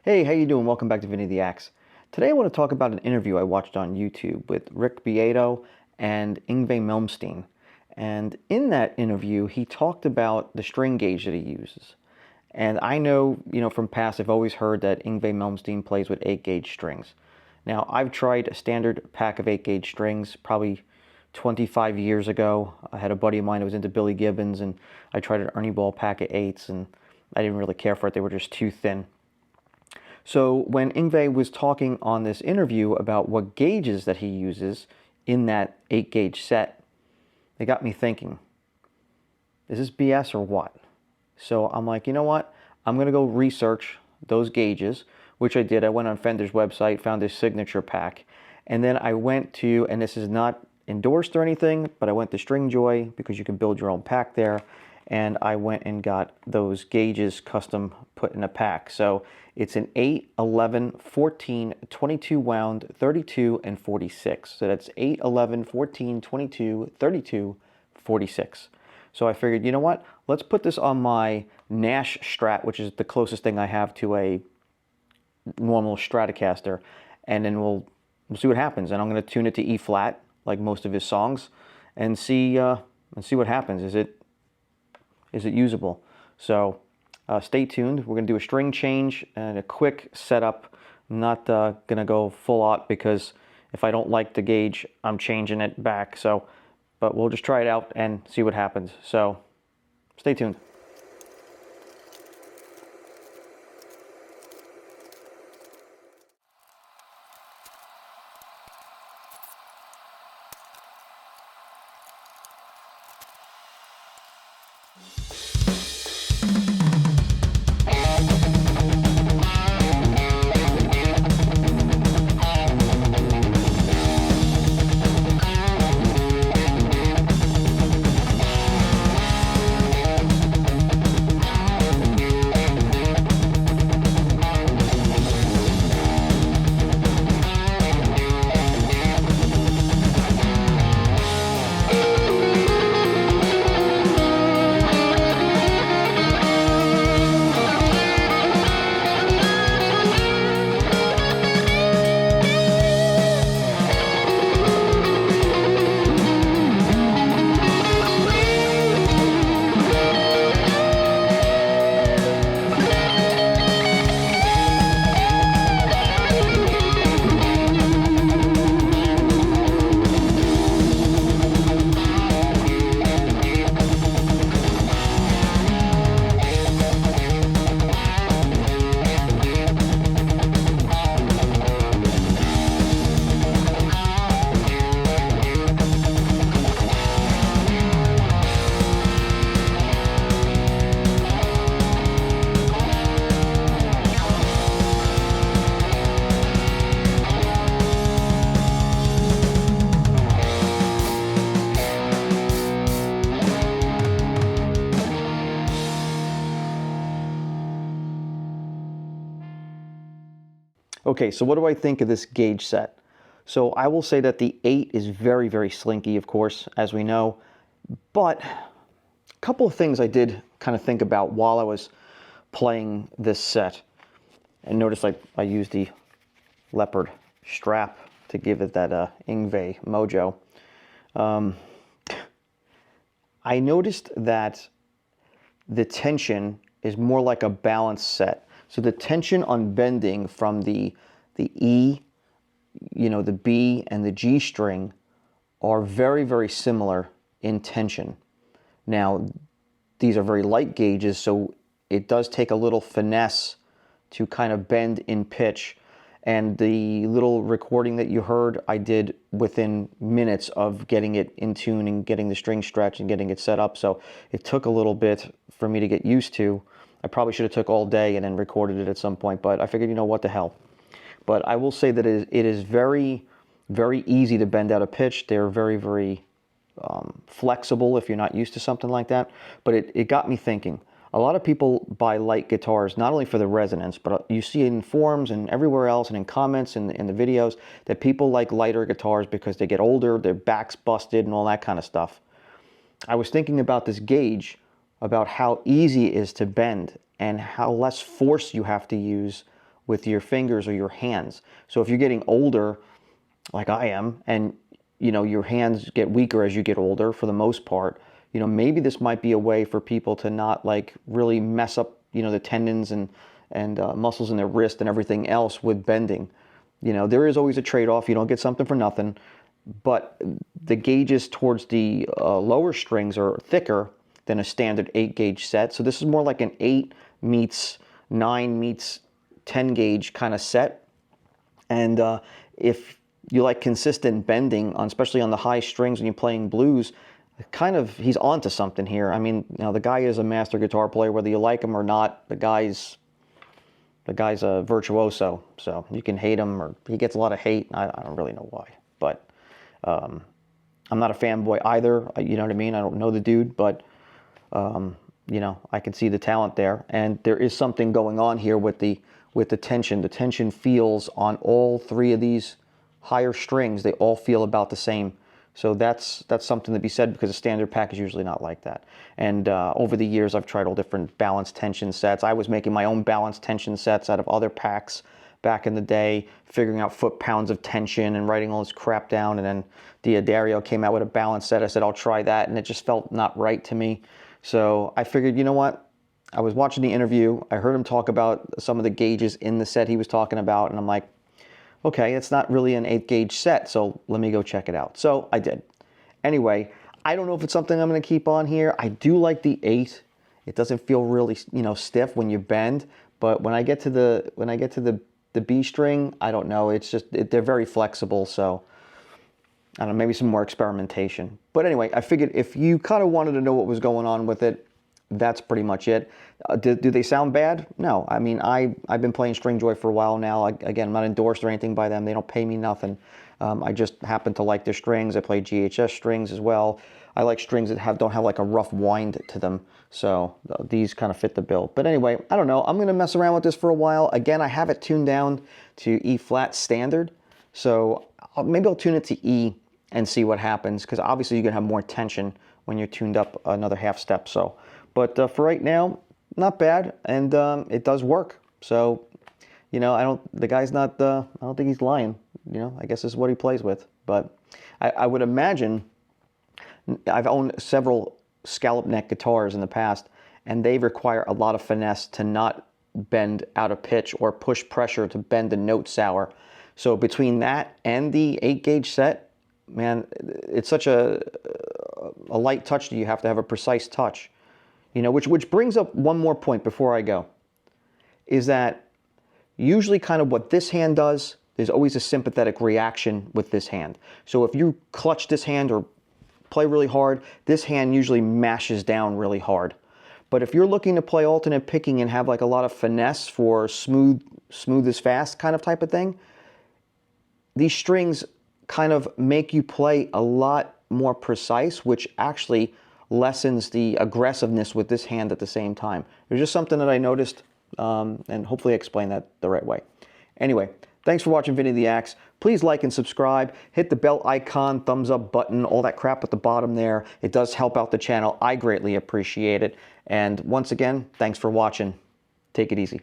Hey, how you doing? Welcome back to Vinny the Axe. Today I want to talk about an interview I watched on YouTube with Rick Beato and Yngwie Malmsteen. And in that interview, he talked about the string gauge that he uses. And I know, from past, I've always heard that Yngwie Malmsteen plays with 8-gauge strings. Now, I've tried a standard pack of 8-gauge strings probably 25 years ago. I had a buddy of mine that was into Billy Gibbons, and I tried an Ernie Ball pack of 8s, and I didn't really care for it. They were just too thin. So when Yngwie was talking on this interview about what gauges that he uses in that 8-gauge set, it got me thinking, is this BS or what? So I'm like, you know what? I'm going to go research those gauges, which I did. I went on Fender's website, found this signature pack, and then I went to, and this is not endorsed or anything, but I went to Stringjoy because you can build your own pack there, and I went and got those gauges custom put in a pack. So it's an 8, 11, 14, 22 wound, 32, and 46. So that's 8, 11, 14, 22, 32, 46. So I figured, you know what? Let's put this on my Nash Strat, which is the closest thing I have to a normal Stratocaster, and then we'll see what happens. And I'm going to tune it to E flat, like most of his songs, and see what happens. Is it usable? So stay tuned. We're going to do a string change and a quick setup. I'm not going to go full out because if I don't like the gauge, I'm changing it back. So, but we'll just try it out and see what happens. So stay tuned. Okay, so what do I think of this gauge set? So I will say that the 8 is very, very slinky, of course, as we know. But a couple of things I did kind of think about while I was playing this set. And notice I used the leopard strap to give it that Yngwie mojo. I noticed that the tension is more like a balanced set. So the tension on bending from the E, the B and the G string are very, very similar in tension. Now, these are very light gauges, so it does take a little finesse to kind of bend in pitch. And the little recording that you heard, I did within minutes of getting it in tune and getting the string stretched and getting it set up. So it took a little bit for me to get used to. I probably should have took all day and then recorded it at some point, but I figured, what the hell. But I will say that it is very, very easy to bend out a pitch. They're very, very flexible if you're not used to something like that. But it got me thinking. A lot of people buy light guitars, not only for the resonance, but you see in forums and everywhere else and in comments and in the videos that people like lighter guitars because they get older, their back's busted and all that kind of stuff. I was thinking about this gauge, about how easy it is to bend and how less force you have to use with your fingers or your hands. So if you're getting older, like I am, and you know your hands get weaker as you get older for the most part, you know, maybe this might be a way for people to not like really mess up, you know, the tendons and muscles in their wrist and everything else with bending. You know, there is always a trade-off. You don't get something for nothing, but the gauges towards the lower strings are thicker than a standard 8-gauge set. So this is more like an 8 meets 9 meets 10 gauge kind of set. And if you like consistent bending, especially on the high strings when you're playing blues, kind of he's onto something here. I mean, you know, the guy is a master guitar player, whether you like him or not. The guy's a virtuoso, so you can hate him, or he gets a lot of hate. I don't really know why, but I'm not a fanboy either. You know what I mean? I don't know the dude, but you know, I can see the talent there, and there is something going on here with the tension. The tension feels on all three of these higher strings. They all feel about the same. So that's something to be said, because a standard pack is usually not like that. And over the years, I've tried all different balanced tension sets. I was making my own balanced tension sets out of other packs back in the day, figuring out foot-pounds of tension and writing all this crap down. And then D'Addario came out with a balanced set. I said, I'll try that, and it just felt not right to me. So I figured, you know what? I was watching the interview. I heard him talk about some of the gauges in the set he was talking about, and I'm like, okay, it's not really an 8-gauge set, so let me go check it out. So I did. Anyway, I don't know if it's something I'm going to keep on here. I do like the 8. It doesn't feel really, you know, stiff when you bend, but when I get to the B string, I don't know. It's just they're very flexible, so I don't know, maybe some more experimentation. But anyway, I figured if you kind of wanted to know what was going on with it, that's pretty much it. Do they sound bad? No. I mean, I've been playing Stringjoy for a while now. Again, I'm not endorsed or anything by them. They don't pay me nothing. I just happen to like their strings. I play GHS strings as well. I like strings that don't have like a rough wind to them. So these kind of fit the bill. But anyway, I don't know. I'm going to mess around with this for a while. Again, I have it tuned down to E flat standard. So maybe I'll tune it to E and see what happens, because obviously you're going to have more tension when you're tuned up another half step. So. But for right now, not bad, and it does work. So, you know, the guy's not, I don't think he's lying. You know, I guess this is what he plays with. But I would imagine, I've owned several scallop neck guitars in the past, and they require a lot of finesse to not bend out of pitch or push pressure to bend the note sour. So between that and the 8-gauge set, man, it's such a light touch that you have to have a precise touch. You know, which brings up one more point before I go, is that usually kind of what this hand does, there's always a sympathetic reaction with this hand. So if you clutch this hand or play really hard, this hand usually mashes down really hard. But if you're looking to play alternate picking and have like a lot of finesse for smooth as fast kind of type of thing, these strings kind of make you play a lot more precise, which actually lessens the aggressiveness with this hand at the same time. There's just something that I noticed, and hopefully I explained that the right way. Anyway, thanks for watching Vinny the Axe. Please like and subscribe. Hit the bell icon, thumbs up button, all that crap at the bottom there. It does help out the channel. I greatly appreciate it. And once again, thanks for watching. Take it easy.